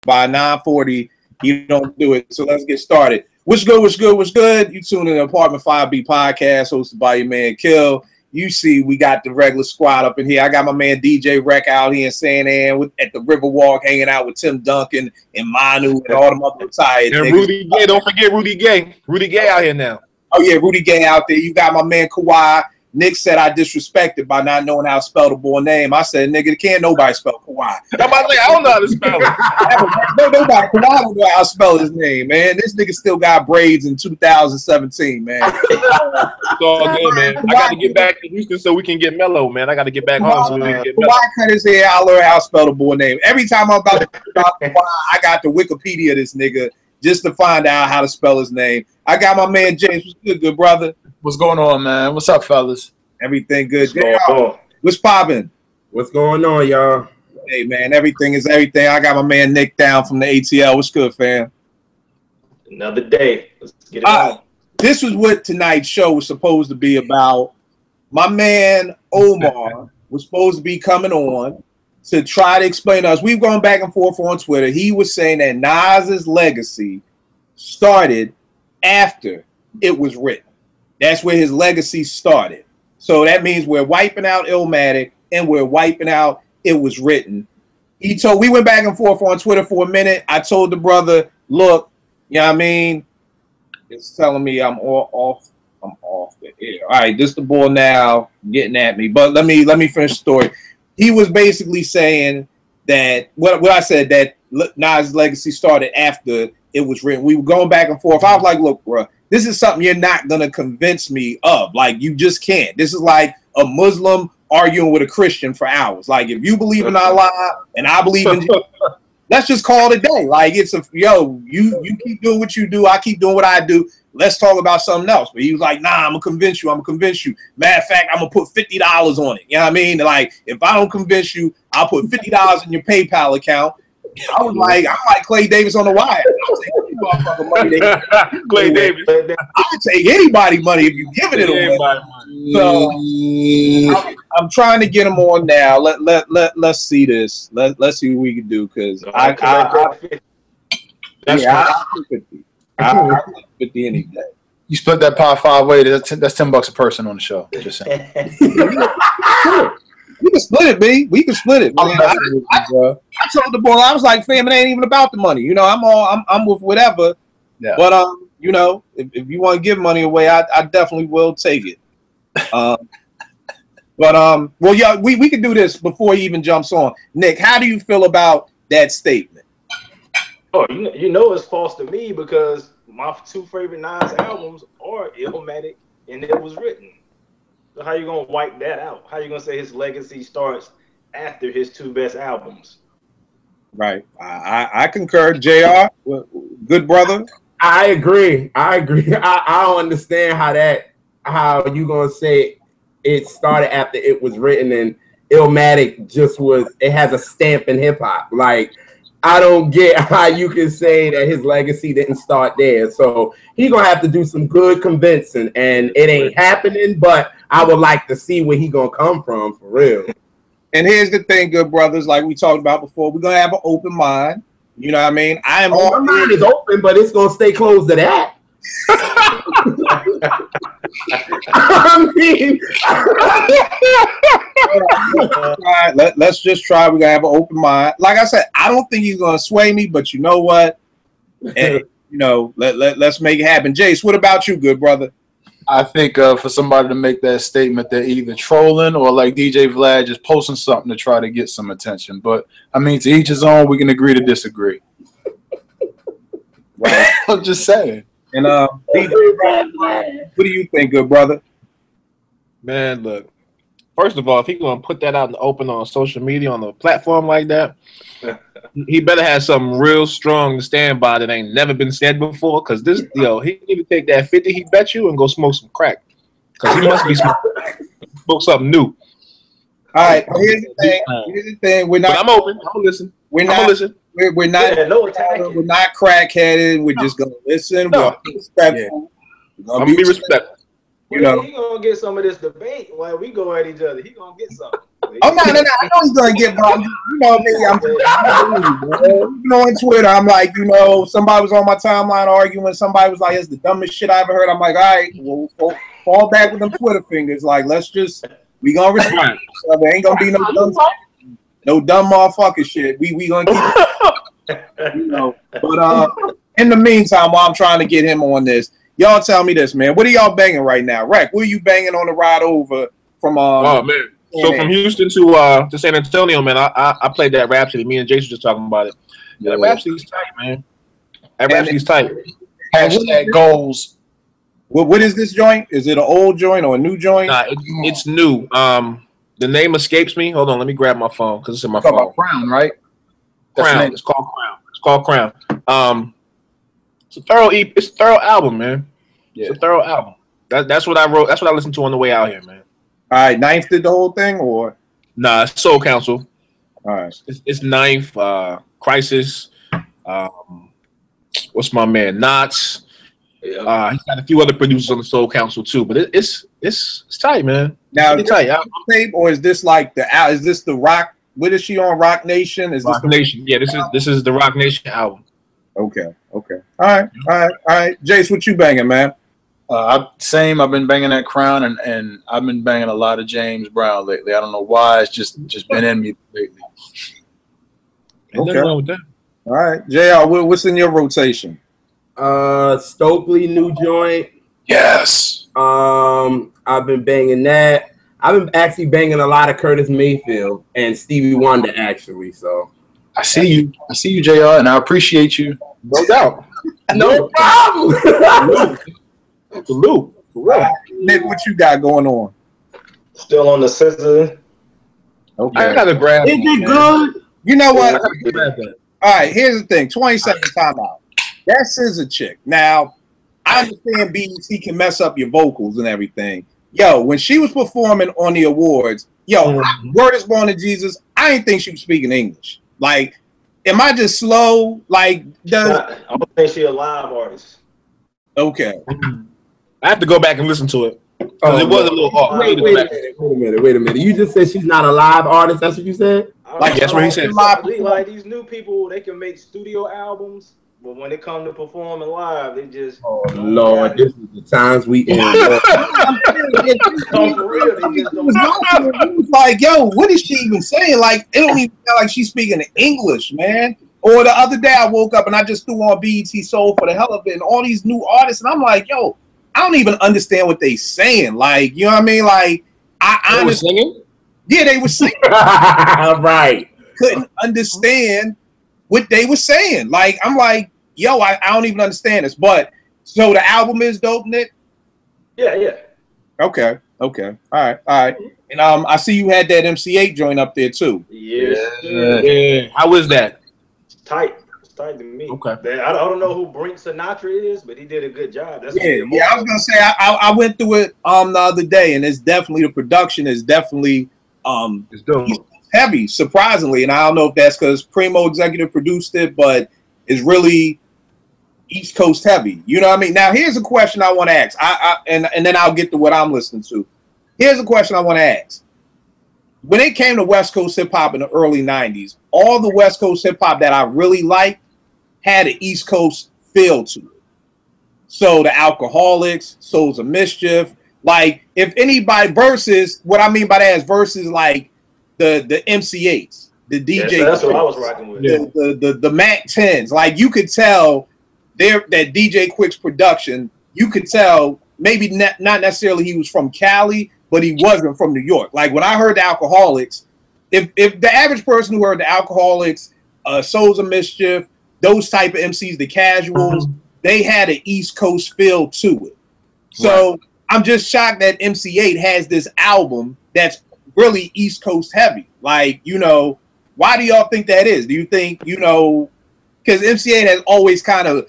by 9:40, he don't do it. So let's get started. What's good? What's good? What's good? You tune in to Apartment 5B podcast hosted by your man Kill. You see, we got the regular squad up in here. I got my man DJ Rec out here in San Ann at the Riverwalk, hanging out with Tim Duncan and Manu and all them other retired and niggas. Rudy Gay. Don't forget Rudy Gay. Rudy Gay out here now. Oh yeah, Rudy Gay out there. You got my man Kawhi. Nick said I disrespected by not knowing how to spell the boy name. I said, nigga, can't nobody spell Kawhi. I don't know how to spell it. Nobody, Kawhi don't know how to spell his name, man. This nigga still got braids in 2017, man. It's all good, man. I got to get back to Houston so we can get mellow, man. I got to get back home so we can get mellow. Kawhi cut his hair, I learned how to spell the boy name. Every time I'm about to talk about Kawhi, I got the Wikipedia this nigga just to find out how to spell his name. I got my man James. What's good, brother? What's going on, man? What's up, fellas? Everything good. What's poppin'? What's going on, y'all? Hey, man, everything is everything. I got my man Nick down from the ATL. What's good, fam? Another day. Let's get it on. This was what tonight's show was supposed to be about. My man Omar was supposed to be coming on to try to explain to us. We've gone back and forth on Twitter. He was saying that Nas's legacy started after it was written. That's where his legacy started. So that means we're wiping out Illmatic and we're wiping out It Was Written. We went back and forth on Twitter for a minute. I told the brother, look, you know what I mean? It's telling me I'm off the air. All right, this the boy now getting at me. But let me finish the story. He was basically saying that what I said, that Nas' legacy started after it was written. We were going back and forth. I was like, look, bro, this is something you're not going to convince me of. Like, you just can't. This is like a Muslim arguing with a Christian for hours. Like, if you believe in Allah and I believe in Jesus, let's just call it a day. Like, it's you keep doing what you do. I keep doing what I do. Let's talk about something else. But he was like, nah, I'm going to convince you. I'm going to convince you. Matter of fact, I'm going to put $50 on it. You know what I mean? Like, if I don't convince you, I'll put $50 in your PayPal account. I was like, I'm like Clay Davis on the wire. I'll take any motherfucking money. Clay Davis. I'll take anybody money if you giving it away. So I'm trying to get him on now. Let's see this. Let's see what we can do, because I 50 any day. You split that pie 5 ways. That's $10 a person on the show. Just saying. We can split it, B. We can split it. I told the boy, I was like, fam, it ain't even about the money. You know, I'm with whatever. Yeah. But you know, if you want to give money away, I definitely will take it. Well, yeah, we can do this before he even jumps on. Nick, how do you feel about that statement? Oh, you know it's false to me, because my 2 favorite Nas albums are Illmatic and It Was Written. So how you gonna wipe that out? How you gonna say his legacy starts after his 2 best albums? Right. I concur. JR, good brother. I agree. I don't understand how you gonna say it started after it was written and Illmatic it has a stamp in hip hop. Like, I don't get how you can say that his legacy didn't start there. So he's gonna have to do some good convincing, and it ain't happening, but I would like to see where he gonna come from for real. And here's the thing, good brothers, like we talked about before, we're gonna have an open mind. You know what I mean? My mind is open, but it's gonna stay closed to that. I mean, let's just try. We're gonna have an open mind. Like I said, I don't think he's gonna sway me, but you know what? And you know, let's make it happen. Jace, what about you, good brother? I think for somebody to make that statement, they're either trolling or, like DJ Vlad, just posting something to try to get some attention. But I mean, to each his own. We can agree to disagree. Well, I'm just saying. And DJ Vlad, what do you think, good brother? Man, look. First of all, if he's gonna put that out in the open on social media on a platform like that, he better have something real strong to stand by that ain't never been said before. Because he need to take that 50 he bet you and go smoke some crack. Because he must be smoke something new. All right, here's the thing. We're not. But I'm open. I'm gonna listen. We're not crackheaded. We're just gonna listen. No. We're respectful. I'm gonna be respectful. You know, he gonna get some of this debate while we go at each other. He gonna get some. oh no, I know he's gonna get brought. You know me, I'm even on Twitter. I'm like, you know, somebody was on my timeline arguing. Somebody was like, "It's the dumbest shit I ever heard." I'm like, all right, well, fall back with them Twitter fingers. Like, we gonna respect. So there ain't gonna be no dumb motherfucker shit. We gonna keep, you know. But in the meantime, while I'm trying to get him on this, y'all tell me this, man. What are y'all banging right now, Rec? What are you banging on the ride over from? Oh man. So from Houston to San Antonio, man, I played that Rhapsody. Me and Jason just talking about it. Yeah, that Rhapsody's tight, man. That Rhapsody's tight. Hashtag goals. What is this joint? Is it an old joint or a new joint? Nah, it's new. The name escapes me. Hold on, let me grab my phone because it's in my phone. About Crown, right? Crown. It's called Crown. It's called Crown. It's a thorough album, man. Yeah. It's a thorough album. That's what I wrote. That's what I listened to on the way out here, man. All right, Ninth did the whole thing, or nah? It's Soul Council. All right, it's Ninth. Crisis. What's my man? Knots. He's got a few other producers on the Soul Council too, but it's tight, man. Now, it's tight. Tape, or is this like is this the Rock? What is she on? Rock Nation? Is Rock this Nation? Yeah, this is the Rock Nation album. Okay. All right. Jace, what you banging, man? Same. I've been banging that Crown, and I've been banging a lot of James Brown lately. I don't know why. It's just been in me lately. Ain't nothing wrong with that. All right, JR, what's in your rotation? Stokely new joint. Yes. I've been banging that. I've been actually banging a lot of Curtis Mayfield and Stevie Wonder, actually. So I see you, JR, and I appreciate you. No doubt. No problem. Salute. Nick, what you got going on? Still on the scissor. Okay. I gotta grab. Is it good? You know what? All right, here's the thing. 20-second timeout. That scissor chick. Now, I understand BET can mess up your vocals and everything. Yo, when she was performing on the awards, Word is Born to Jesus, I didn't think she was speaking English. Like, am I just slow? Like, I don't think she's a live artist. Okay. I have to go back and listen to it. Because it was a little off. Wait a minute. You just said she's not a live artist. That's what you said? Like, that's what he said. Like these new people, they can make studio albums, but when it comes to performing live, they just. Oh Lord, this is the times we in. For real, they just don't. It was like, yo, what is she even saying? Like, it don't even sound like she's speaking English, man. Or the other day, I woke up and I just threw on BET Soul for the hell of it, and all these new artists, and I'm like, yo, I don't even understand what they saying. Like, you know what I mean? Like, They were singing? Yeah, they were singing. Right. Couldn't understand what they were saying. Like, I'm like, yo, I don't even understand this. But so the album is dope, Nick? Yeah. Okay. All right. And I see you had that MC8 joint up there too. Yeah. How is that? It's tight. It's tight to me. Okay. I don't know who Brink Sinatra is, but he did a good job. That's I was gonna say I went through it the other day, and it's definitely, the production is definitely it's dope. Heavy, surprisingly, and I don't know if that's because Primo executive produced it, but it's really East Coast heavy. You know what I mean? Now here's a question I want to ask. And then I'll get to what I'm listening to. Here's a question I want to ask. When it came to West Coast hip hop in the early 90s, all the West Coast hip hop that I really liked had an East Coast feel to it. So the Alcoholics, Souls of Mischief, like if anybody versus, what I mean by that is versus like the MC8s, the DJ. Yeah, that's what I was rocking with. The Mac 10s. Like you could tell that DJ Quick's production, you could tell maybe not necessarily he was from Cali, but he wasn't from New York. Like when I heard the Alcoholics, if the average person who heard the Alcoholics, Souls of Mischief, those type of MCs, the Casuals, they had an East Coast feel to it. So I'm just shocked that MC8 has this album that's really East Coast heavy. Like, you know, why do y'all think that is? Do you think, you know, because MC8 has always kind of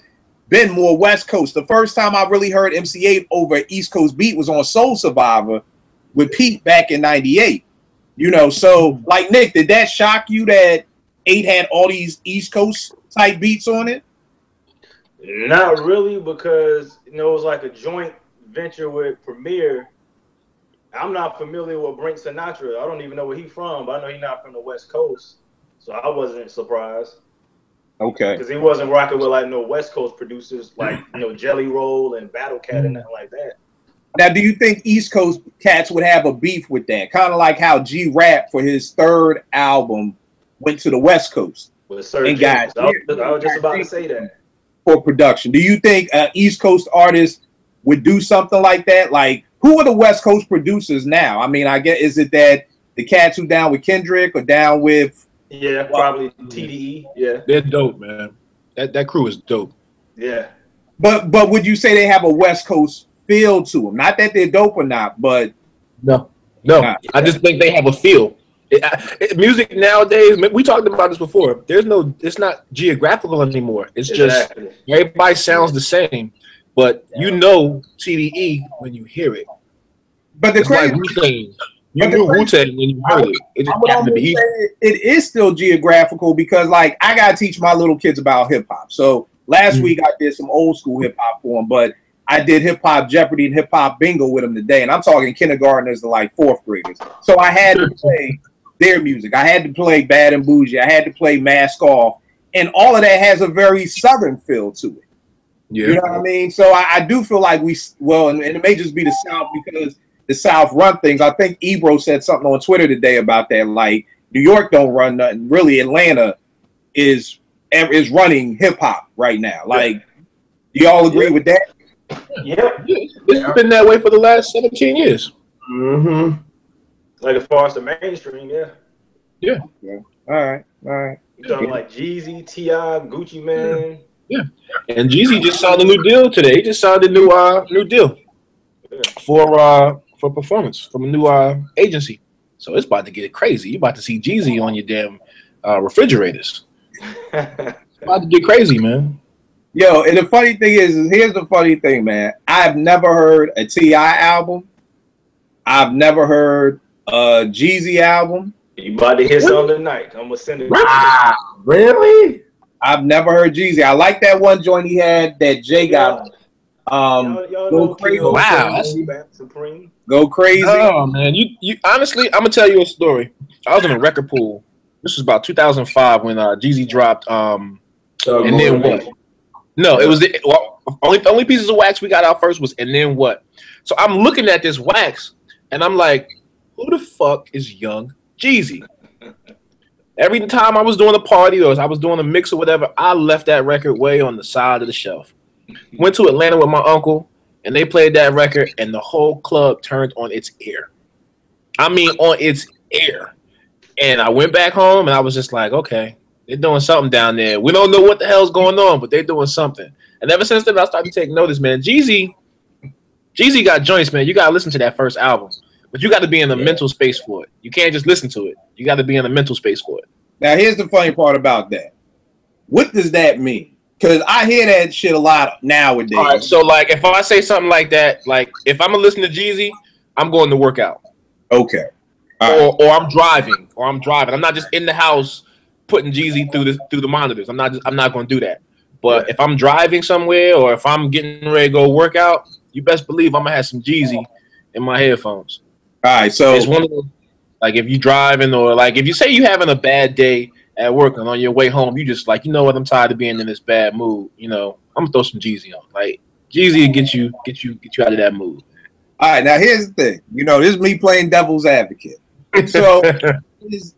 been more West Coast. The first time I really heard MC8 over East Coast beat was on Soul Survivor with Pete back in '98. You know, so like Nick, did that shock you that 8 had all these East Coast type beats on it? Not really, because you know it was like a joint venture with Premier, I'm not familiar with Brink Sinatra. I don't even know where he's from, but I know he's not from the West Coast. So I wasn't surprised. Okay. Because he wasn't rocking with like no West Coast producers like Jelly Roll and Battle Cat and nothing like that. Now, do you think East Coast cats would have a beef with that? Kind of like how G-Rap for his third album went to the West Coast. With Sir James. I was just about to say that. For production. Do you think East Coast artists would do something like that? Like, who are the West Coast producers now? I mean, I guess, is it that the cats who down with Kendrick or down with... Yeah, probably TDE. Yeah. They're dope, man. That crew is dope. Yeah. But would you say they have a West Coast feel to them? Not that they're dope or not, but no. I just think they have a feel. Music nowadays, we talked about this before. It's not geographical anymore. It's just everybody sounds the same, but TDE when you hear it. But the crazy, like Wu-Tang. You knew Wu-Tang when you heard it. It just happened to be easy. It is still geographical because, like, I gotta teach my little kids about hip hop. So last week I did some old school hip hop for them, but I did hip hop Jeopardy and hip hop bingo with them today, and I'm talking kindergartners to like fourth graders. So I had to play their music. I had to play Bad and Bougie. I had to play Mask Off, and all of that has a very Southern feel to it. Yeah. You know what I mean? So I do feel like and it may just be the South because the South run things. I think Ebro said something on Twitter today about that. Like, New York don't run nothing. Really, Atlanta is running hip hop right now. Like, do y'all agree with that? Yeah. It's been that way for the last 17 years. Mm-hmm. Like as far as the mainstream, yeah. All right. You talking like Jeezy, T.I., Gucci Mane. Yeah. And Jeezy just signed a new deal today. He just signed a new deal for performance from a new agency. So it's about to get crazy. You're about to see Jeezy on your damn refrigerators. It's about to get crazy, man. Yo, and the funny thing is here's the funny thing, man. I've never heard a T.I. album. I've never heard a Jeezy album. You about to hear something tonight. I'm gonna send it. Wow, really? I've never heard Jeezy. I like that one joint he had that Jay got. Go crazy. Wow, Supreme. Go crazy. Oh man, you honestly, I'm gonna tell you a story. I was in a record pool. This was about 2005 when Jeezy dropped. And then what? No, it was the only pieces of wax we got out first was and then what? So I'm looking at this wax and I'm like, who the fuck is Young Jeezy? Every time I was doing a party or I was doing a mix or whatever, I left that record way on the side of the shelf. Went to Atlanta with my uncle and they played that record and the whole club turned on its ear. I mean, on its ear. And I went back home and I was just like, okay, they're doing something down there. We don't know what the hell's going on, but they're doing something. And ever since then, I started to take notice, man. Jeezy got joints, man. You got to listen to that first album. But you got to be in the mental space for it. You can't just listen to it. You got to be in the mental space for it. Now, here's the funny part about that. What does that mean? Because I hear that shit a lot nowadays. All right, so, like, if I say something like that, like, if I'm going to listen to Jeezy, I'm going to work out. Okay. Or I'm driving. I'm not just in the house putting Jeezy through the monitors. I'm not going to do that. But if I'm driving somewhere or if I'm getting ready to go work out, you best believe I'm going to have some Jeezy in my headphones. All right, so it's one of those, like if you driving or like if you say you having a bad day at work and on your way home, you just like, you know what, I'm tired of being in this bad mood. You know, I'm gonna throw some Jeezy on. Like Jeezy will get you out of that mood. All right, now here's the thing. You know, this is me playing devil's advocate. So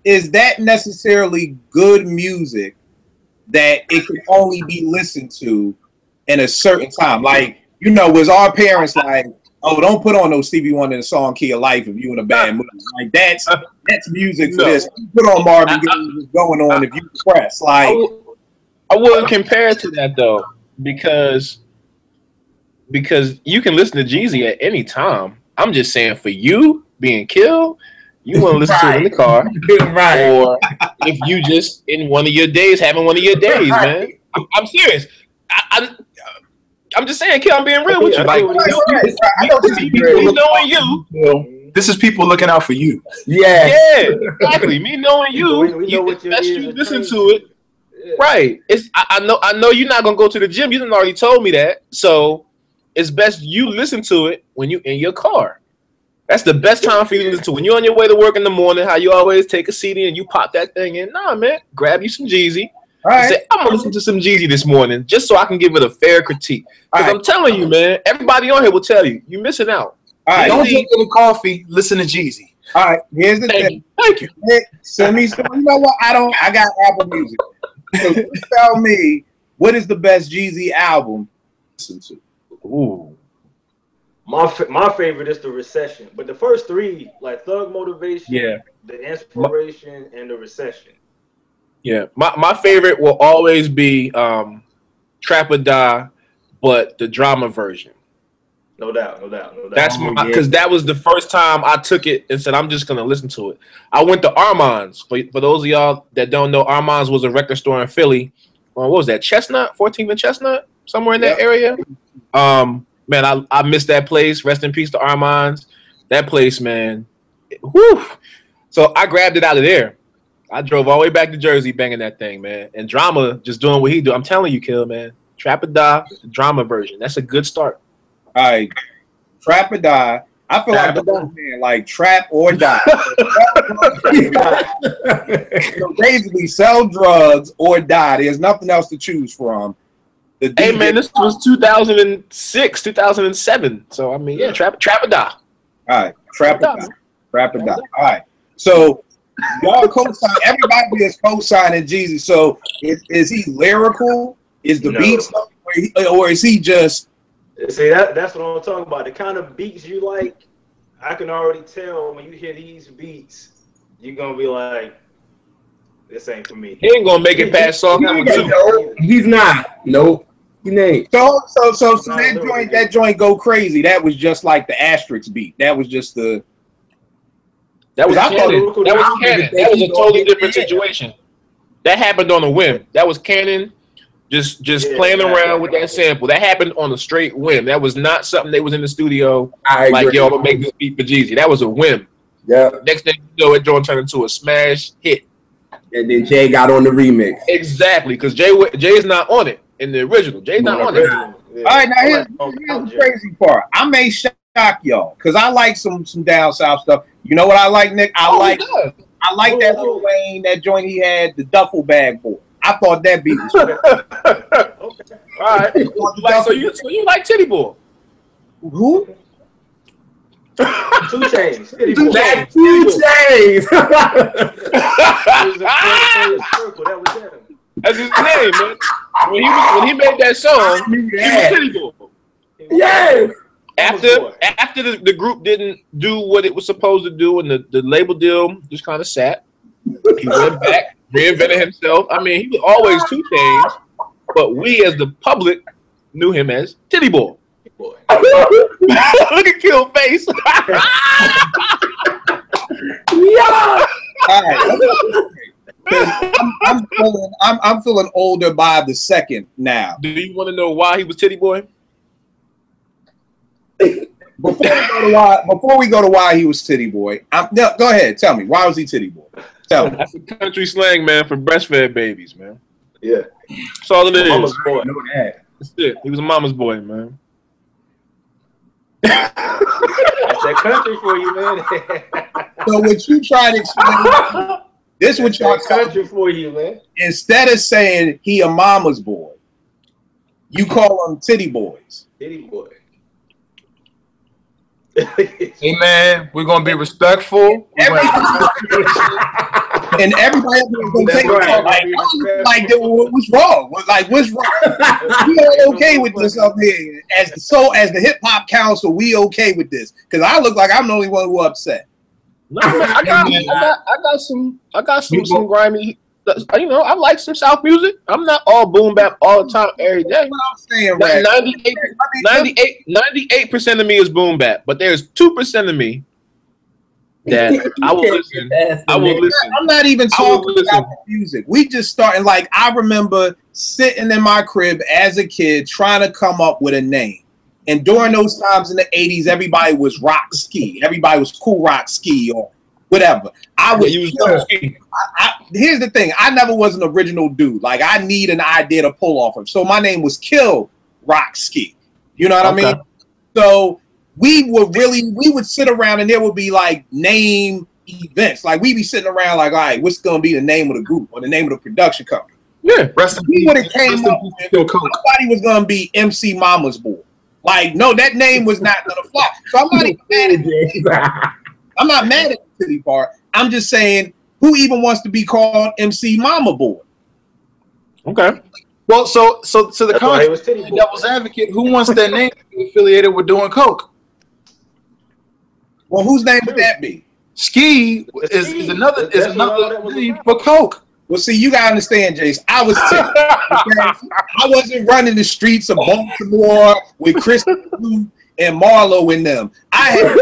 is that necessarily good music that it can only be listened to in a certain time? Like, you know, was our parents like, oh, don't put on no Stevie Wonder and Song Key of Life if you in a bad mood. Like that's music for this. Put on Marvin Gaye going on if you depressed. Like I wouldn't compare it to that though, because you can listen to Jeezy at any time. I'm just saying for you being killed, you want to listen to it in the car, right? Or if you just in one of your days, having one of your days, man. I'm serious. I'm just saying, kid, I'm being real with you. Like, knowing you. This is people looking out for you. Yeah, exactly. Me knowing you, it's best you listen to it. Yeah. Right. I know you're not gonna go to the gym. You done already told me that. So it's best you listen to it when you in your car. That's the best time for you to listen to. When you're on your way to work in the morning, how you always take a CD and you pop that thing in. Nah, man, grab you some Jeezy. All right. Say, I'm gonna listen to some Jeezy this morning just so I can give it a fair critique. Because I'm telling you, man, everybody on here will tell you, you're missing out. All right. Don't drink any coffee. Listen to Jeezy. All right. Here's the thing. Thank you. Send me some. You know what? I got Apple Music. So you tell me, what is the best Jeezy album to listen to? Ooh. My favorite is The Recession, but the first three, like Thug Motivation, The Inspiration, and The Recession. Yeah, my favorite will always be Trap or Die, but the drama version. No doubt. That's because that was the first time I took it and said I'm just gonna listen to it. I went to Armand's. For those of y'all that don't know, Armand's was a record store in Philly. What was that? Chestnut, 14th and Chestnut, somewhere in that area. Man, I missed that place. Rest in peace to Armand's. That place, man. Whew. So I grabbed it out of there. I drove all the way back to Jersey banging that thing, man. And Drama just doing what he do. I'm telling you, Kill, man. Trap or Die, the drama version. That's a good start. All right. Trap or Die. I feel like the old man, like Trap or Die. So basically, sell drugs or die. There's nothing else to choose from. Hey, man, this was 2006, 2007. So, I mean, yeah, Trap or Die. All right. Trap or Die. Trap or Die. All right. So, y'all co-sign. Everybody is co-signing Jeezy. So, is he lyrical? Is the beat stuff? Or is he just... See, that's what I'm talking about. The kind of beats you like, I can already tell when you hear these beats, you're going to be like, this ain't for me. He ain't going to make it past song number 2. He's not. Nope. He ain't. So that joint go crazy. That was just like the asterisk beat. That was just the... That was canon. That was canon. That was a totally different situation. That happened on a whim. That was canon. Just playing around with that sample. That happened on a straight whim. That was not something they was in the studio like, yo, I'm gonna make this beat for Jeezy. That was a whim. Yeah. Next thing you know, it turned into a smash hit. And then Jay got on the remix. Exactly, because Jay is not on it in the original. Jay's not on it. All right, now here's the crazy part. I may shock y'all because I like some down south stuff. You know what I like, Nick? I like that Lil Wayne, that joint he had, the duffel bag boy. I thought that beat was okay. All right. So you like Titty Boy? Who? 2 Chainz. That's 2 Chainz. That's his name, man. When he made that song, he was Titty Boy. Yes. After the group didn't do what it was supposed to do, and the label deal just kind of sat, he went back, reinvented himself. I mean, he was always 2 Chainz, but we as the public knew him as Titty Boy. Look at Kill face. Yeah. I'm feeling older by the second now. Do you want to know why he was Titty Boy? Before we go to why he was Titty Boy, go ahead. Tell me, why was he Titty Boy? Tell me. That's a country slang, man, for breastfed babies, man. Yeah. That's all it is. Mama's boy. I know that. That's it. He was a mama's boy, man. That's that country for you, man. So what you try to explain, this is what y'all country for you, man. Instead of saying he a mama's boy, you call them titty boys. Titty boy. Hey man, we're gonna be respectful. And everybody else is gonna take it like, what's wrong? What's wrong? We all okay with this up here. As the hip hop council, we okay with this because I look like I'm the only one who upset. No, man, I got some grimy. You know, I like some South music. I'm not all boom bap all the time every day. 98% of me is boom bap, but there's 2% of me that I will listen. I'm not even talking about the music. We just starting. Like, I remember sitting in my crib as a kid trying to come up with a name. And during those times in the 80s, everybody was rock ski. Everybody was cool rock ski or whatever. Here's the thing. I never was an original dude. Like, I need an idea to pull off of. So my name was Kill Rock Ski. You know what I mean? So we would sit around and there would be like name events. Like we'd be sitting around like, all right, what's gonna be the name of the group or the name of the production company? Yeah, we would have came up with nobody was gonna be MC Mama's Boy. Like, no, that name was not gonna fly. So I'm not even mad at it. I'm not mad at the city part. I'm just saying, who even wants to be called MC Mama Boy? Okay. Well, so the devil's advocate, who wants their name to be affiliated with doing coke? Well, whose name would that be? Ski is another name for coke. Well, see, you gotta understand, Jace. I was sick. I wasn't running the streets of Baltimore with Chris and Marlo in them. I had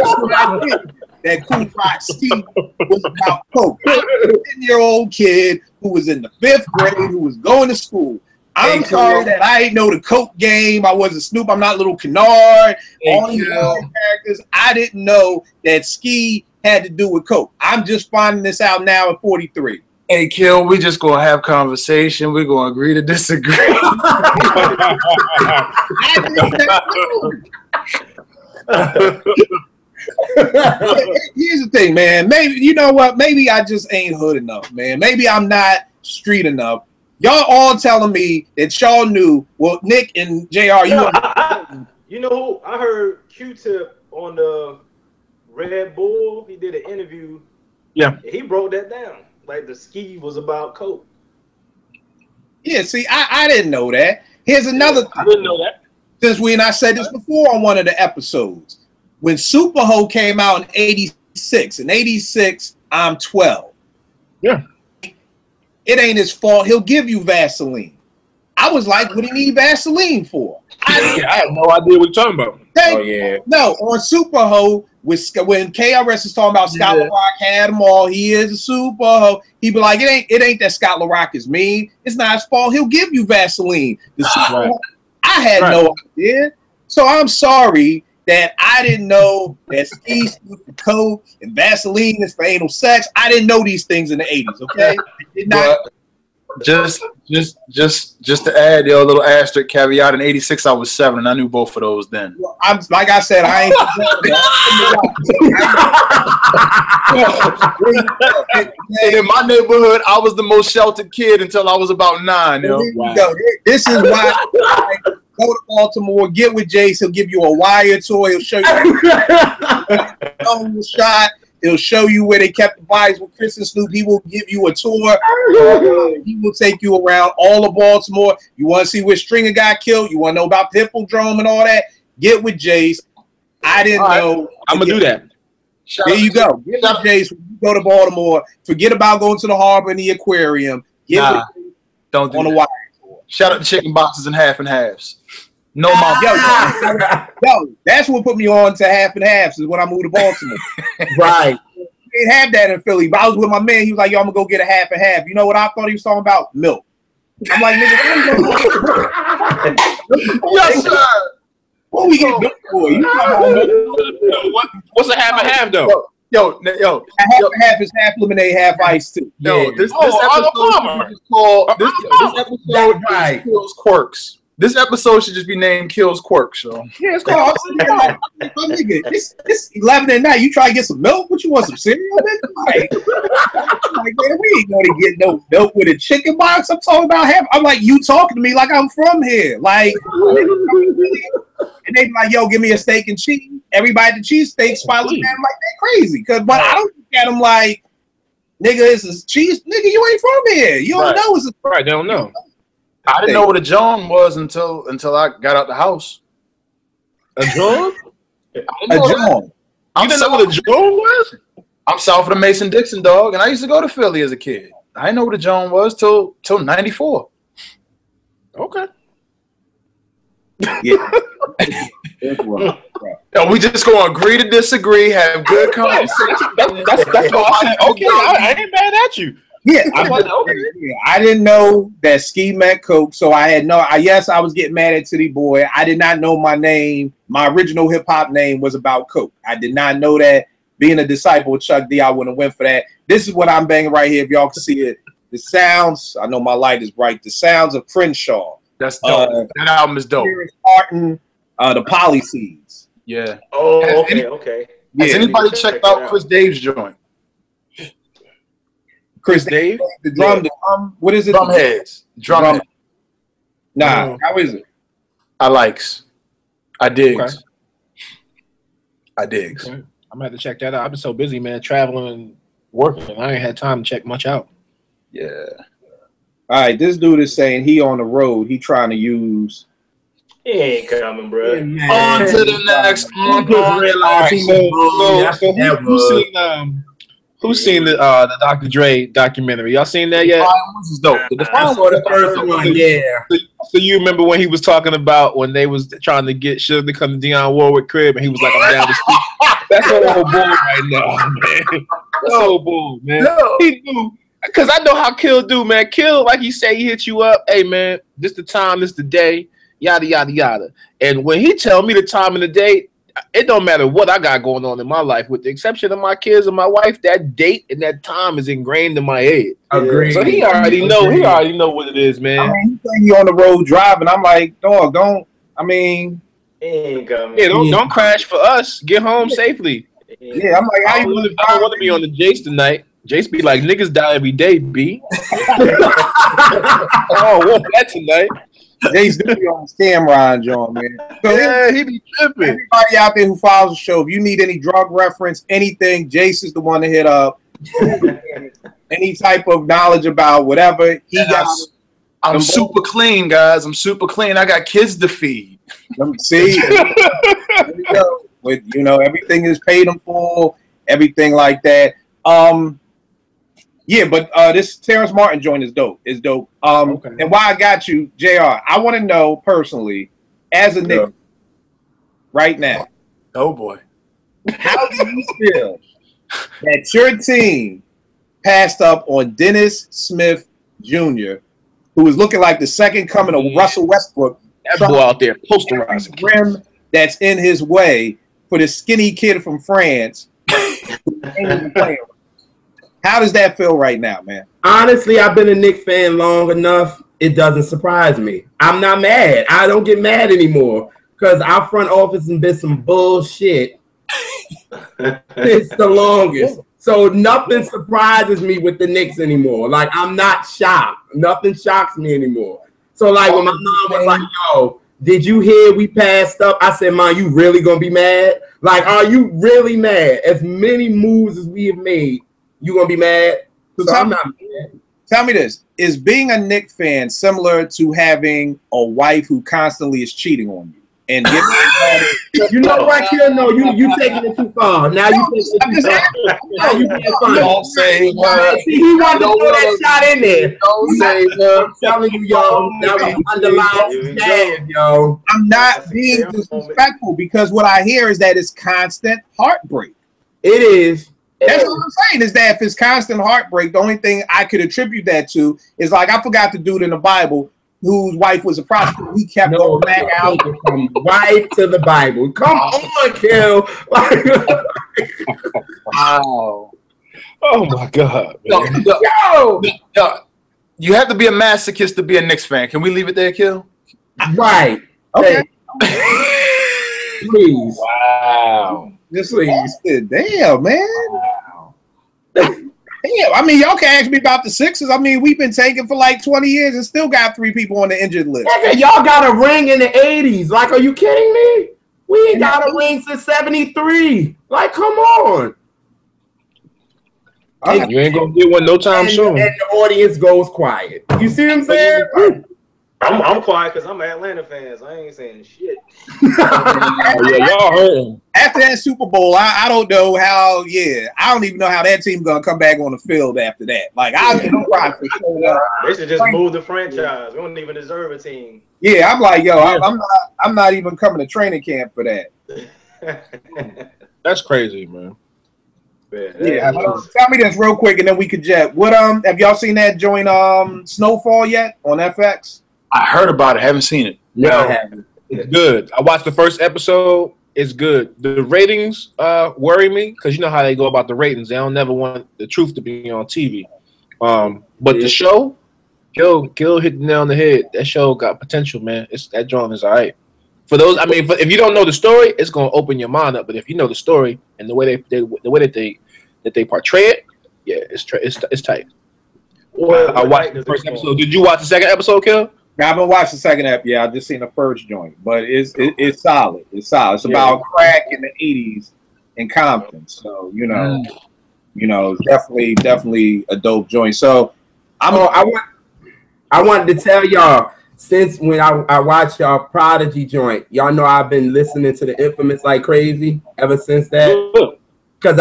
that Cool Rock Steve was about coke. I was a 10-year-old kid who was in the 5th grade who was going to school. I'm sorry that I didn't know the coke game. I wasn't Snoop. I'm not Little Kennard. All these characters. I didn't know that Ski had to do with coke. I'm just finding this out now at 43. Hey, Kill, we just gonna have conversation. We're gonna agree to disagree. Here's the thing, man. Maybe you know what? Maybe I just ain't hood enough, man. Maybe I'm not street enough. Y'all all telling me that y'all knew. Well, Nick and JR, you know who? I heard Q-Tip on the Red Bull. He did an interview. Yeah, he broke that down. Like the ski was about coke. Yeah, see, I didn't know that. Here's another thing. I didn't know that. Since I said this before on one of the episodes. When Superho came out in 86, in 86, I'm 12. Yeah. It ain't his fault. He'll give you Vaseline. I was like, what do you need Vaseline for? I had no idea what you're talking about. No, on Superho, when KRS is talking about Scott LaRock had them all, he is a Superho. He be like, it ain't that Scott LaRock is mean. It's not his fault. He'll give you Vaseline. I had no idea. So I'm sorry that I didn't know that Ski stood for coke and Vaseline is for anal sex. I didn't know these things in the 80s, okay? I did not. Just to add a little asterisk caveat, in 86 I was 7 and I knew both of those then. Well, I'm like I said, I ain't and in my neighborhood I was the most sheltered kid until I was about 9. Wow. This is why I go to Baltimore, get with Jace, he'll give you a wire toy, he'll show you a shot. He'll show you where they kept the bodies with Chris and Snoop. He will give you a tour. He will take you around all of Baltimore. You want to see where Stringer got killed? You want to know about Hippodrome and all that? Get with Jace. I didn't know. I'm going to do that. There you go. Get with Jace. When you go to Baltimore, forget about going to the harbor and the aquarium. Get with Jace. Don't do on that. A wire tour. Shout out to chicken boxes and half and halves. No, mom. Yo, that's what put me on to half and halves is when I moved to Baltimore. Right. We didn't have that in Philly, but I was with my man. He was like, yo, I'm going to go get a half and half. You know what I thought he was talking about? Milk. I'm like, nigga, yes, sir. What we get milk for? You what's a half and half, though? Yo, a half and half is half lemonade, half ice, too. This episode is called Kills Quirks. This episode should just be named Kills Quirks, so. Yeah, it's called. It's 11 at night. You try to get some milk? What you want, some cereal? Like, man, we ain't going to get no milk with a chicken box. I'm talking about half. I'm like, you talking to me like I'm from here. Like, and they be like, yo, give me a steak and cheese. Everybody at the cheesesteak spot looking at them like they're crazy. But I don't look at them like, nigga, this is cheese. Nigga, you ain't from here. You don't know it's right. They don't know. I didn't know what a John was until I got out the house. A John? A John. You didn't know what a John was? I'm south of the Mason-Dixon, dog, and I used to go to Philly as a kid. I didn't know what a John was till 94. Okay. Yeah. Yo, we just gonna agree to disagree, have good conversation. That's all I said. Okay, I ain't mad at you. Yeah, I didn't know that Ski meant coke, so I had no. Yes, I was getting mad at City Boy. I did not know my name. My original hip hop name was about coke. I did not know that. Being a disciple of Chuck D, I wouldn't have went for that. This is what I'm banging right here. If y'all can see it, the sounds. I know my light is bright. The sounds of Crenshaw. That's dope. That album is dope. Martin, The Polyseeds. Yeah. Oh, okay. Has anybody checked out Chris Dave's joint? Chris Dave? The drum, what is it? Drumheads. Drumheads. Nah, how is it? I digs. Okay. I digs. Okay. I'm gonna have to check that out. I've been so busy, man, traveling and working. I ain't had time to check much out. Yeah. All right, this dude is saying he on the road. He trying to use. He ain't coming, bro. On to the next. Who's seen the Dr. Dre documentary? Y'all seen that yet? This is dope. I saw the first one. Yeah. So you remember when he was talking about when they was trying to get Suge to come to Dionne Warwick crib, and he was like, "I'm down to speak." That's old bull right now, man. That's old bull, man. No. He knew, because I know how Kill do, man. Kill, like he say, he hit you up. Hey, man, this the time, this the day, yada yada yada. And when he tell me the time and the date, it don't matter what I got going on in my life, with the exception of my kids and my wife. That date and that time is ingrained in my head. Agreed. So he already know. He already know what it is, man. I mean, he think he on the road driving. I'm like, dog, don't. I mean, he ain't coming. Yeah, don't crash for us. Get home safely. Yeah, I'm like, I don't want to be on the Jace tonight. Jace be like, niggas die every day, B. I don't want that tonight. Jace do be on the Cameron, John, man. So yeah, he be tripping. Everybody out there who follows the show, if you need any drug reference, anything, Jace is the one to hit up. Any type of knowledge about whatever he got. I'm super clean, guys. I'm super clean. I got kids to feed. See, there we go. With everything is paid in full, everything like that. Yeah, but this Terrence Martin joint is dope. It's dope. Okay. And why I got you, JR, I want to know personally, as a nigga, right now. Oh boy. How do you feel that your team passed up on Dennis Smith Jr., who is looking like the second coming of Russell Westbrook? That boy out there posterizing rim that's in his way for the skinny kid from France. How does that feel right now, man? Honestly, I've been a Knicks fan long enough. It doesn't surprise me. I'm not mad. I don't get mad anymore because our front office has been some bullshit. It's the longest. So nothing surprises me with the Knicks anymore. Like, I'm not shocked. Nothing shocks me anymore. So, like, when my mom was like, yo, did you hear we passed up? I said, Mom, you really going to be mad? Like, are you really mad? As many moves as we have made, you going to be mad? So I'm not mad. Tell me this. Is being a Knicks fan similar to having a wife who constantly is cheating on you? And you know what, Kill? No, you taking it too far. Now you taking it too far. Now you being funny. Don't say her. See, he wanted to throw that shot in there. Don't say her. I'm telling you, yo, that was underlined stab, yo. I'm not being disrespectful because what I hear is that it's constant heartbreak. It is. That's what I'm saying, is that if it's constant heartbreak, the only thing I could attribute that to is, like, I forgot the dude in the Bible whose wife was a prostitute. He kept going back out. From wife to the Bible. Come on, Kill. Wow. Oh, my God. Man. Yo. You have to be a masochist to be a Knicks fan. Can we leave it there, Kill? Right. Okay. Please. Wow. Just damn, man. Wow. Damn. I mean, y'all can ask me about the Sixers. I mean, we've been tanking for like 20 years and still got 3 people on the injured list. Okay, y'all got a ring in the 80s. Like, are you kidding me? We ain't got a ring since 73. Like, come on. You ain't gonna get one no time soon. And the audience goes quiet. You see what I'm saying? I'm quiet because I'm an Atlanta fan. So I ain't saying shit. Yeah, y'all heard him. After that Super Bowl, I don't know how. Yeah, I don't even know how that team gonna come back on the field after that. Like, I'm crying for sure. They should just move the franchise. We don't even deserve a team. Yeah, I'm like, yo, I'm not even coming to training camp for that. That's crazy, man. Yeah, tell me this real quick, and then we could jet. What have y'all seen that joint Snowfall yet on FX? I heard about it. Haven't seen it. No, I haven't. It's good. I watched the first episode. It's good. The ratings worry me because you know how they go about the ratings. They don't never want the truth to be on TV. But the show, Gil hit the nail on the head. That show got potential, man. That drawing is all right. For those, I mean, if you don't know the story, it's gonna open your mind up. But if you know the story and the way they portray it, yeah, it's tight. I watched the first episode. Did you watch the second episode, Kel? I haven't watched the second episode. Yeah, I just seen the first joint, but it's solid. It's solid. It's about crack in the '80s in Compton. So you know, definitely a dope joint. So I wanted to tell y'all, since when I watched y'all Prodigy joint, y'all know I've been listening to the Infamous like crazy ever since that. Because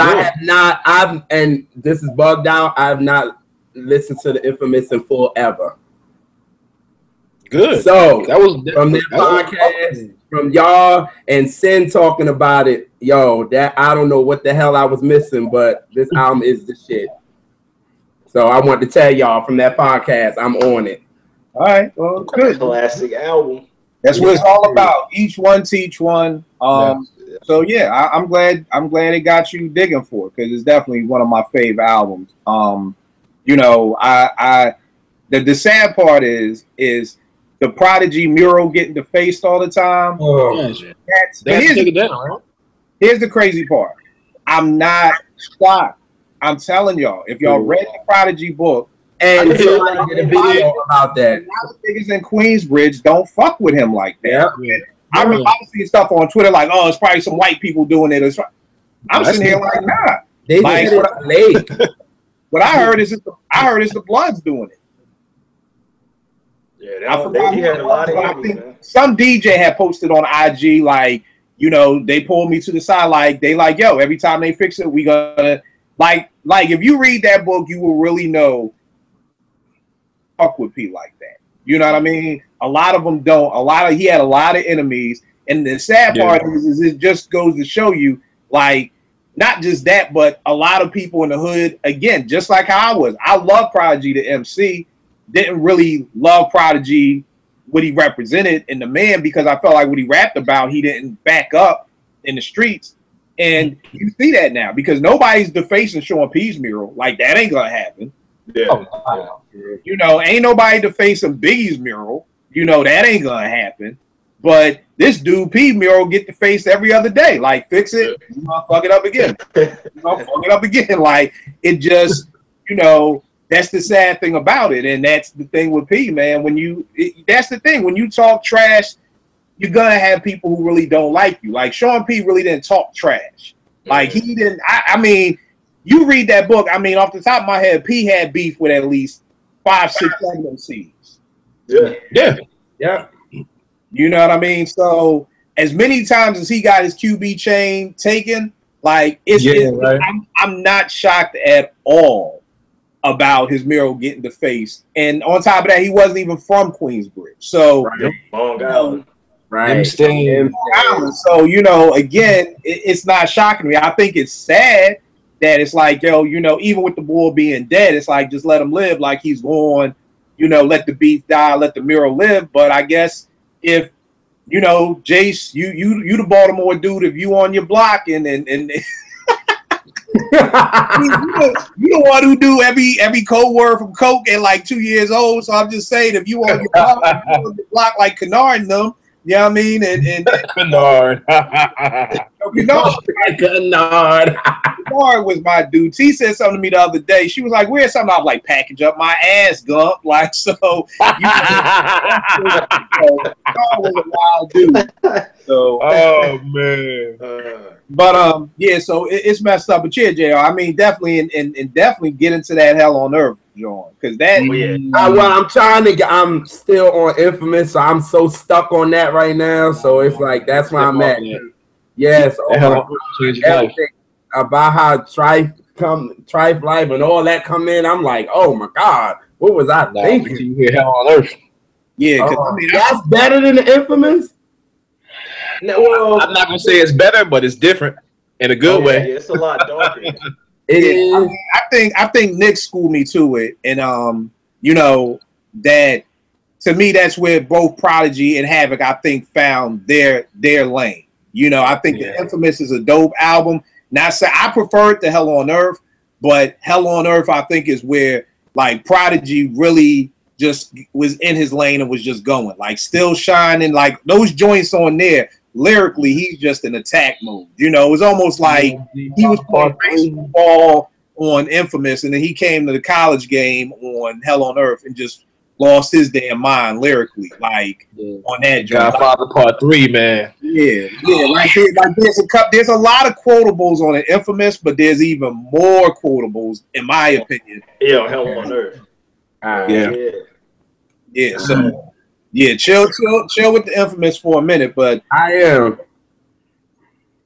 and this is bugged out, I have not listened to the Infamous in full ever. Good. So that was from their podcast, from y'all and Sin talking about it, that I don't know what the hell I was missing, but this album is the shit. So I want to tell y'all from that podcast, I'm on it. All right, well, good. Classic album. That's what it's all about. Each one teach one. So yeah, I'm glad it got you digging for it, because it's definitely one of my favorite albums. You know, the sad part is the Prodigy mural getting defaced all the time. Here's the crazy part. I'm not shocked. I'm telling y'all, if y'all read the Prodigy book, and somebody did a video about that, niggas in Queensbridge don't fuck with him like that. Yeah. I mean, I see stuff on Twitter like, oh, it's probably some white people doing it. I'm sitting here like, nah. They did it late. What I heard is it's the Bloods doing it. Yeah, he had a lot of enemies, man. Some DJ had posted on IG like, you know, they pulled me to the side like they like, yo, every time they fix it, we gonna like if you read that book, you will really know fuck with P like that. You know what I mean? A lot of them don't. He had a lot of enemies, and the sad part is it just goes to show you, like, not just that, but a lot of people in the hood, again, just like how I was. I love Prodigy the MC, didn't really love Prodigy, what he represented in the man, because I felt like what he rapped about, he didn't back up in the streets. And you see that now, because nobody's defacing Sean P's mural. Like, that ain't gonna happen. Yeah. You know, ain't nobody defacing Biggie's mural. You know, that ain't gonna happen. But this dude P mural get defaced every other day. Like, fix it, you gonna fuck it up again. You gonna fuck it up again. Like, it just, you know, that's the sad thing about it. And that's the thing with P, man. That's the thing. When you talk trash, you're gonna have people who really don't like you. Like, Sean P really didn't talk trash. Like, he didn't. I mean, you read that book. I mean, off the top of my head, P had beef with at least 5, 6, 7 MCs. Yeah. You know what I mean? So as many times as he got his QB chain taken, like I'm not shocked at all about his mural getting defaced. And on top of that, he wasn't even from Queensbridge. So Long Island. Right. So, you know, again, it's not shocking me. I think it's sad that it's like, yo, you know, even with the boy being dead, it's like, just let him live. Like, he's going, you know, let the beef die, let the mural live. But I guess if, you know, Jace, you the Baltimore dude, if you on your block and you the one who do every code word from Coke at like 2 years old. So I'm just saying, if you on your block like Kennard and them, you know what I mean? And Kennard. Kennard was my dude. T said something to me the other day. She was like, "Where's something?" I was like, "Package up my ass, Gump." Like, so Kennard was a wild dude. So, oh man. But yeah, so it's messed up. But yeah, JR, I mean, definitely and definitely get into that Hell on Earth, John, because that. I'm still on Infamous, so I'm so stuck on that right now. So it's like that's where I'm at. Yes, everything about how Trife Life and all that come in. I'm like, oh my God, what was I thinking? You hear Hell on Earth? Yeah, I mean, that's better than the Infamous. No, well, I'm not gonna say it's better, but it's different in a good way. Yeah, it's a lot darker. It is. I mean, I think Nick schooled me to it, and you know, that to me that's where both Prodigy and Havoc, I think, found their lane. You know, I think the Infamous is a dope album. Now, I prefer it to Hell on Earth, but Hell on Earth, I think, is where like Prodigy really just was in his lane and was just going, like still shining, like those joints on there. Lyrically, he's just in attack mode. You know, it was almost like he was playing baseball on Infamous, and then he came to the college game on Hell on Earth and just lost his damn mind lyrically, like on that joint. Godfather Part 3, man. Yeah, like there's a lot of quotables on an Infamous, but there's even more quotables, in my opinion. Yeah, Hell on Earth. Yeah. So chill with the Infamous for a minute, but I am.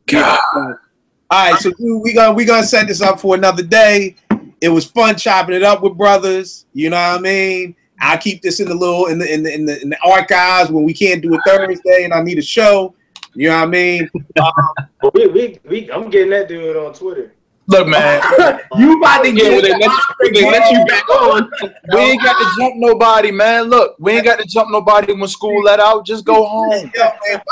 God. All right, so we gonna set this up for another day. It was fun chopping it up with brothers. You know what I mean? I'll keep this in the archives when we can't do it Thursday and I need a show. You know what I mean? I'm getting that dude on Twitter. Look, man, you about to get they let you back on. We ain't got to jump nobody, man. Look, we ain't got to jump nobody when school let out. Just go home.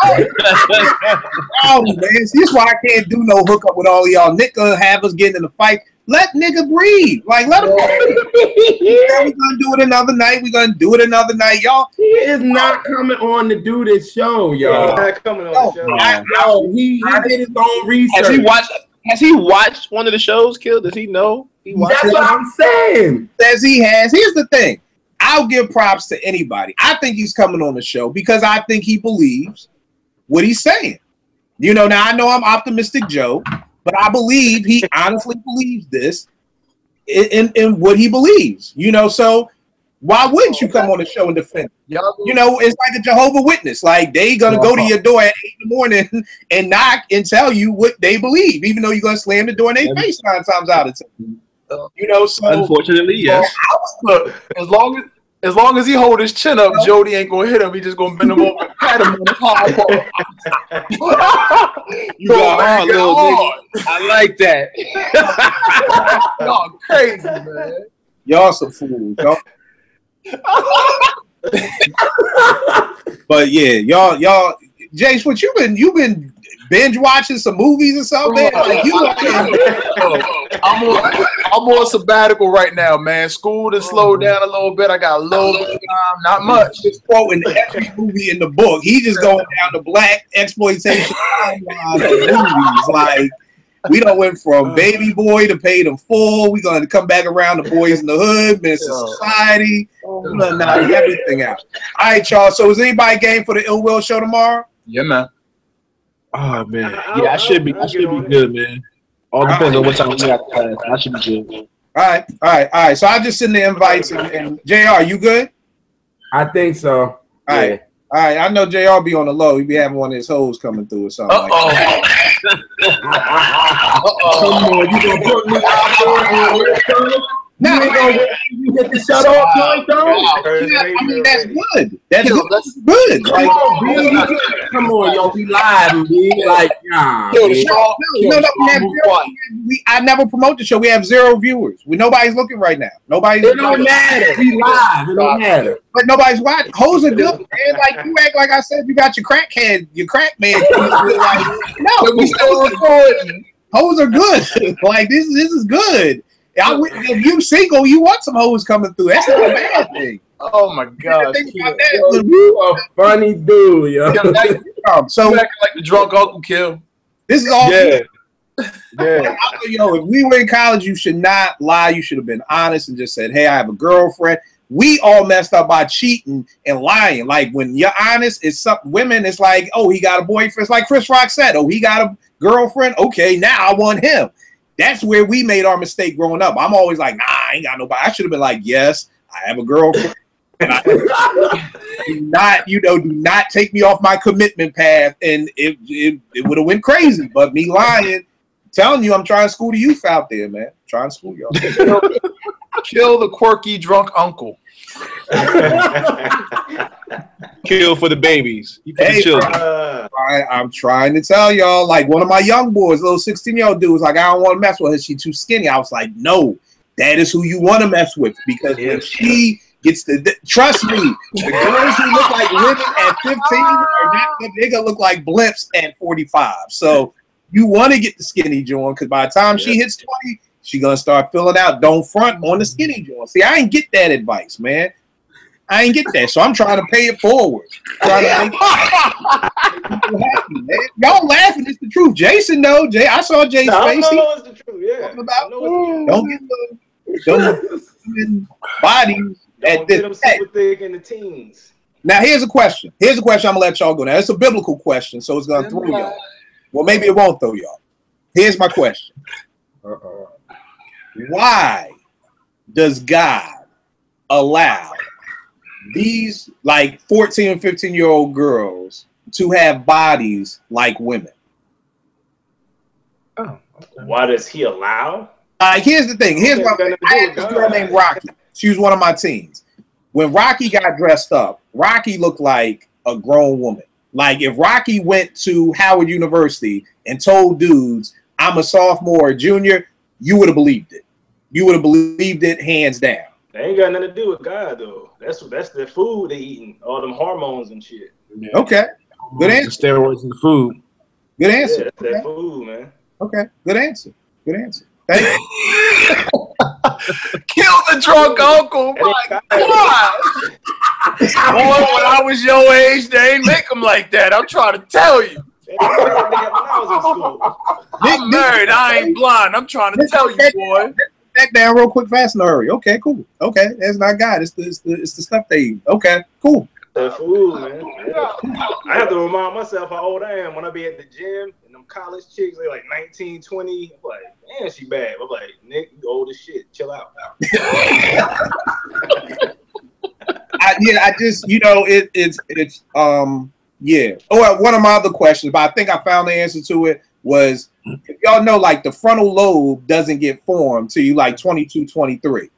Oh, man. This is why I can't do no hookup with all of y'all. Nigga have us getting in a fight. Let nigga breathe. Like, let him. We're gonna do it another night. We're gonna do it another night, y'all. He is not coming on to do this show, y'all. He's not coming on the No, show. he did his own research. Has he watched one of the shows, Kill? Does he know? That's what I'm saying. Says he has. Here's the thing. I'll give props to anybody. I think he's coming on the show because I think he believes what he's saying. You know, now I know I'm optimistic Joe, but I believe he honestly believes this in what he believes. You know, so why wouldn't you come on the show and defend? You know, it's like a Jehovah's Witness. Like they gonna go to your door at 8 in the morning and knock and tell you what they believe, even though you're gonna slam the door in their face 9 times out of 10. You know, so unfortunately, yes. Look, as long as he hold his chin up, Jody ain't gonna hit him. He just gonna bend him over and pat him on the palm. You got hard, little nigga. I like that. Y'all crazy, man. Y'all some fools, y'all. But yeah, y'all, Jace, what you been binge watching some movies or something? Like I'm on sabbatical right now, man. School to slow down a little bit. I got a little bit of time, not much. Just quoting every movie in the book. He just going down the black exploitation timeline of movies. Like we done went from Baby Boy to Paid in Full. We gonna come back around to Boys in the Hood, Minister Society. We gonna knock everything out. All right, y'all. So is anybody game for the Ill Will show tomorrow? Yeah, man. Oh man, I should be good, man. All depends on what time we got class. I should be good. All right. So I just send the invites and JR, you good? I think so. All right. I know JR be on the low. He be having one of his hoes coming through or something. Like that. Come on, you gonna put me out there? No, you get the shut off joint though? I mean, that's good. That's good. Like, come on, yo, we live, B. Like, nah. I never promote the show. We have 0 viewers. Nobody's looking right now. Nobody's. It don't matter. We live. It don't matter. But nobody's watching. Hoes are good, man. Like you act like I said, you got your crack man. Like, no, we still recording. Hoes are good. Like this is good. If you single, you want some hoes coming through. That's not a bad thing. Oh my gosh. You a funny dude, yo. So you acting like the drunk Uncle Kill. This is all yeah. Yo, if we were in college, you should not lie. You should have been honest and just said, hey, I have a girlfriend. We all messed up by cheating and lying. Like when you're honest, it's some women, it's like, oh, he got a boyfriend. It's like Chris Rock said, oh, he got a girlfriend. Okay, now I want him. That's where we made our mistake growing up. I'm always like, nah, I ain't got nobody. I should have been like, yes, I have a girlfriend. And do not take me off my commitment path. And it would have went crazy. But me lying, telling you, I'm trying to school the youth out there, man. Trying to school y'all. Kill the quirky drunk uncle. Kill for the babies. Hey, the children. I'm trying to tell y'all, like one of my young boys, little 16-year-old dude was like, I don't want to mess with her. She's too skinny. I was like, no, that is who you want to mess with because when she gets trust me, the girls who look like women at 15 are not, they're going to look like blimps at 45. So you want to get the skinny joint because by the time she hits 20, she going to start filling out. Don't front on the skinny joint. See, I ain't get that advice, man. I ain't get that, so I'm trying to pay it forward. Trying to make people happy, man. Y'all laughing? It's the truth. Jason, though, I saw Jay's face. I know it's the truth. Yeah, about, don't get the bodies at this. Them super thick in the teens. Now, here's a question. I'm gonna let y'all go. Now, it's a biblical question, so it's gonna throw y'all. Well, maybe it won't throw y'all. Here's my question. Why does God allow these like 14 and 15-year-old girls to have bodies like women? Oh, okay. Why does he allow? Here's the thing. I had this girl named Rocky. She was one of my teens. When Rocky got dressed up, Rocky looked like a grown woman. Like if Rocky went to Howard University and told dudes, I'm a sophomore or junior, you would have believed it. You would have believed it hands down. They ain't got nothing to do with God, though. That's the food they eating, all them hormones and shit. Yeah. Okay. Good answer. The steroids in the food. Good answer. Yeah, that's that food, man. Okay. Good answer. Thank you. Kill the drunk uncle. My God. Boy, when I was your age, they ain't make them like that. I'm trying to tell you. I'm married. I ain't blind. I'm trying to tell you, boy. That down real quick, fast, in a hurry. Okay, cool. Okay, that's not God. It's the stuff they eat. Okay, cool. That food, man. Yeah. I have to remind myself how old I am when I be at the gym and them college chicks, they like 19, 20. I'm like, man, she bad. I'm like, Nick, you old as shit. Chill out. I just, it's yeah. Oh, one of my other questions, but I think I found the answer to it was, y'all know, like the frontal lobe doesn't get formed till you like 22, 23.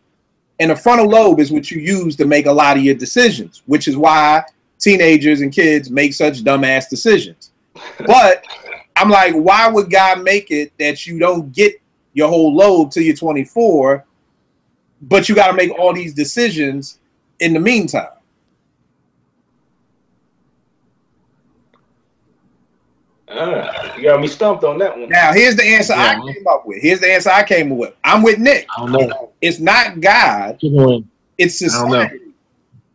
And the frontal lobe is what you use to make a lot of your decisions, which is why teenagers and kids make such dumbass decisions. But I'm like, why would God make it that you don't get your whole lobe till you're 24, but you got to make all these decisions in the meantime? You got me stumped on that one. Now, here's the answer I came up with. I'm with Nick. I don't know. It's not God. It's society.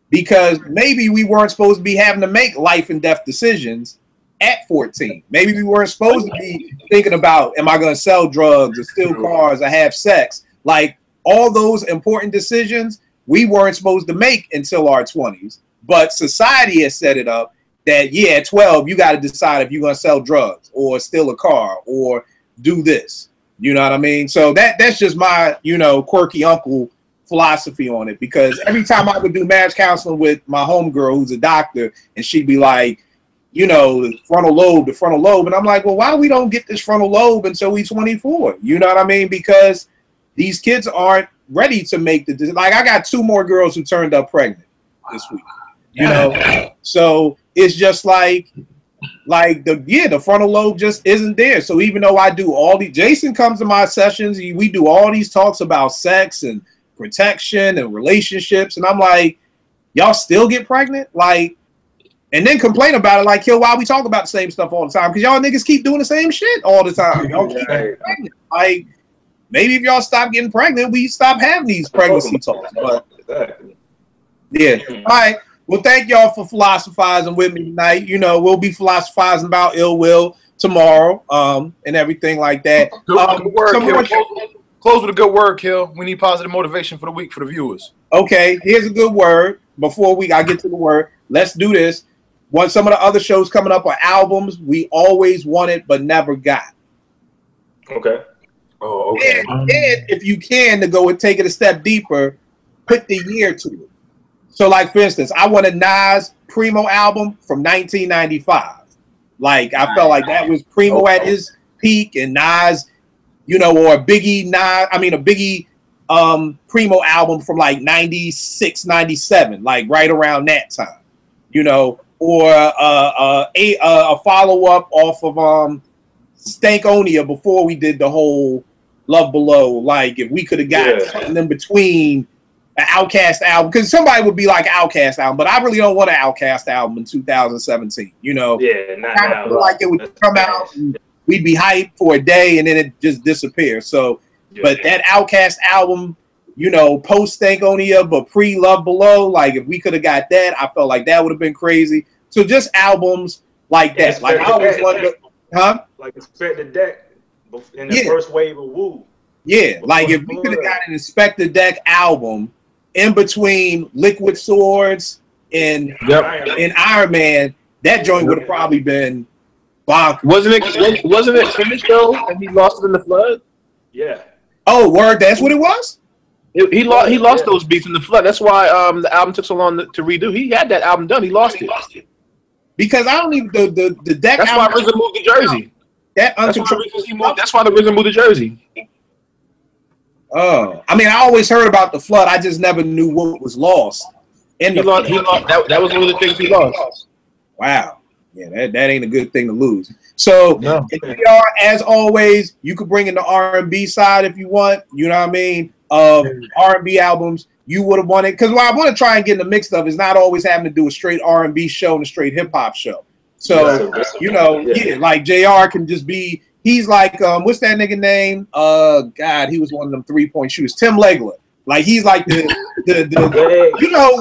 Because maybe we weren't supposed to be having to make life and death decisions at 14. Maybe we weren't supposed to be thinking about, am I going to sell drugs or steal cars or have sex? Like all those important decisions we weren't supposed to make until our 20s. But society has set it up that, yeah, at 12, you got to decide if you're going to sell drugs or steal a car or do this. You know what I mean? So that's just my, quirky uncle philosophy on it. Because every time I would do marriage counseling with my homegirl who's a doctor, and she'd be like, the frontal lobe. And I'm like, well, why we don't get this frontal lobe until we 24? You know what I mean? Because these kids aren't ready to make the decision. Like I got 2 more girls who turned up pregnant this week. So it's just like the frontal lobe just isn't there. So even though I do Jason comes to my sessions, we do all these talks about sex and protection and relationships, and I'm like, y'all still get pregnant? Like, and then complain about it like, yo, why we talk about the same stuff all the time? Because y'all niggas keep doing the same shit all the time. Y'all keep getting pregnant. Like, maybe if y'all stop getting pregnant, we stop having these pregnancy talks. But yeah. All right. Well, thank y'all for philosophizing with me tonight. We'll be philosophizing about ill will tomorrow, and everything like that. Good word, Close with a good word, Kill. We need positive motivation for the week for the viewers. Okay, here's a good word. Before I get to the word, let's do this. Some of the other shows coming up are albums we always wanted but never got. Okay. Oh, okay. And if you can, to go and take it a step deeper, put the year to it. So, like, for instance, I want a Nas Primo album from 1995. Like, I felt like that was Primo at his peak, and Nas, or a Biggie Primo album from like 96, 97, like right around that time, or a follow-up off of Stankonia before we did the whole Love Below. Like, if we could have got something in between an Outkast album, because somebody would be like Outkast album, but I really don't want an Outkast album in 2017. Yeah, not now. I feel like it would come out and we'd be hyped for a day and then it just disappears. So, but that Outkast album post Stankonia but pre Love Below. Like if we could have got that, I felt like that would have been crazy. So just albums like that. Like I always wondered, like Inspector Deck in the first wave of Woo. Yeah, like if we could have got an Inspector Deck album in between Liquid Swords and Iron Man, that joint would have probably been bonkers. Wasn't it finished though? And he lost it in the flood. Yeah. Oh, word. That's what it was. He lost those beats in the flood. That's why the album took so long to redo. He had that album done. He lost it because I don't even the Deck. That's why RZA moved to Jersey. That's why the RZA moved to Jersey. Oh, I mean, I always heard about the flood. I just never knew what was lost. He lost. That was one of the things he lost. Wow. Yeah, that ain't a good thing to lose. So, as always, you could bring in the R&B side if you want. You know what I mean? R&B albums, you would have wanted. Because what I want to try and get in the mix of is not always having to do a straight R&B show and a straight hip-hop show. So, like JR can just be, he's like, what's that nigga name? God, he was one of them 3-point shooters. Tim Legler. Like he's like the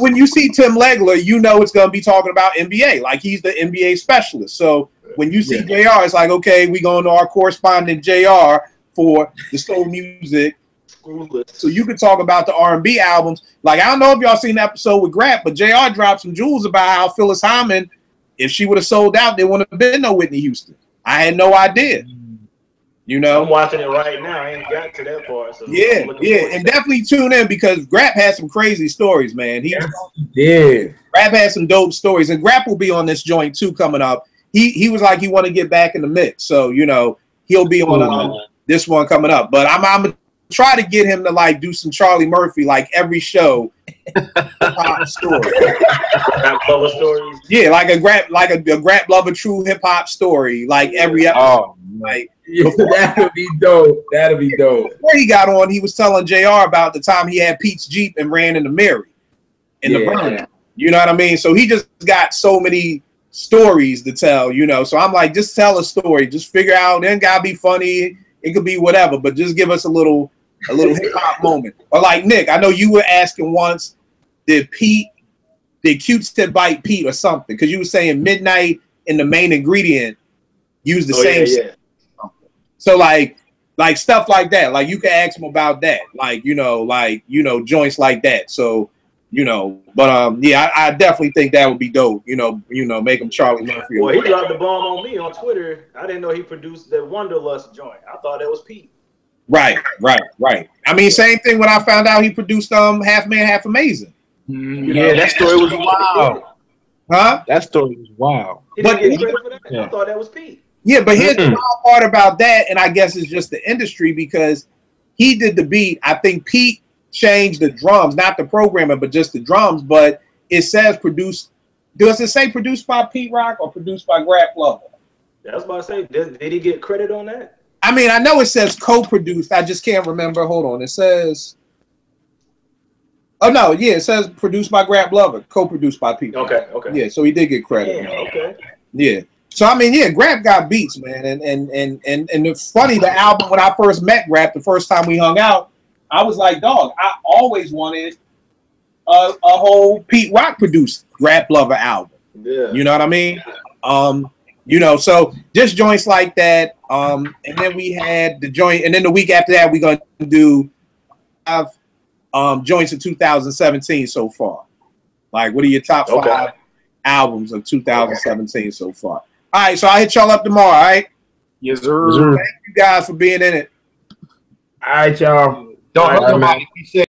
when you see Tim Legler, it's gonna be talking about NBA. Like he's the NBA specialist. So when you see JR, it's like, okay, we going to our correspondent JR for the soul music. So you can talk about the R&B albums. Like I don't know if y'all seen the episode with Grap, but JR dropped some jewels about how Phyllis Hyman, if she would have sold out, there wouldn't have been no Whitney Houston. I had no idea. I'm watching it right now. I ain't got to that part. So and definitely tune in because Grap has some crazy stories, man. Grap has some dope stories, and Grap will be on this joint too coming up. He was like he want to get back in the mix, so he'll be on this one coming up. But I'm gonna try to get him to like do some Charlie Murphy like every show. Story. Grap Lover stories. Yeah, like a Grap Lover true hip hop story, like every episode. Like. That'll be dope. Before he got on, he was telling JR about the time he had Pete's Jeep and ran into Mary in the burnout. You know what I mean? So he just got so many stories to tell, So I'm like, just tell a story. Just figure out. It ain't gotta be funny. It could be whatever, but just give us a little hip hop moment. Or like Nick, I know you were asking once, did Q-Tip bite Pete or something? Because you were saying Midnight and the main ingredient use the same. Yeah. So like stuff like that. Like you can ask him about that. Like, joints like that. So, but I definitely think that would be dope. Make him Charlie Murphy. Well, he dropped the bomb on me on Twitter. I didn't know he produced the Wanderlust joint. I thought that was Pete. Right. I mean, same thing when I found out he produced Half Man, Half Amazing. That story was wild. Huh? That story was wild. He didn't get credit for that? Yeah. I thought that was Pete. Yeah, but here's the wild part about that, and I guess it's just the industry because he did the beat. I think Pete changed the drums, not the programming, but just the drums. But it says produced. Does it say produced by Pete Rock or produced by Grap Lover? Yeah, I was about to say, did he get credit on that? I mean, I know it says co-produced. I just can't remember. Hold on. It says. Oh no, yeah, it says produced by Grap Lover, co-produced by Pete. Okay. Yeah, so he did get credit. Damn, okay. Yeah. So I mean, Grap got beats, man, and it's funny. The album when I first met Grap, the first time we hung out, I was like, dog, I always wanted a whole Pete Rock produced Grap Lover album. Yeah, you know what I mean? So just joints like that. And then we had the joint, and then the week after that, we're gonna do joints in 2017 so far. Like, what are your top 5 albums of 2017 so far? All right, so I'll hit y'all up tomorrow, all right? Yes, sir. Thank you guys for being in it. All right, y'all. Don't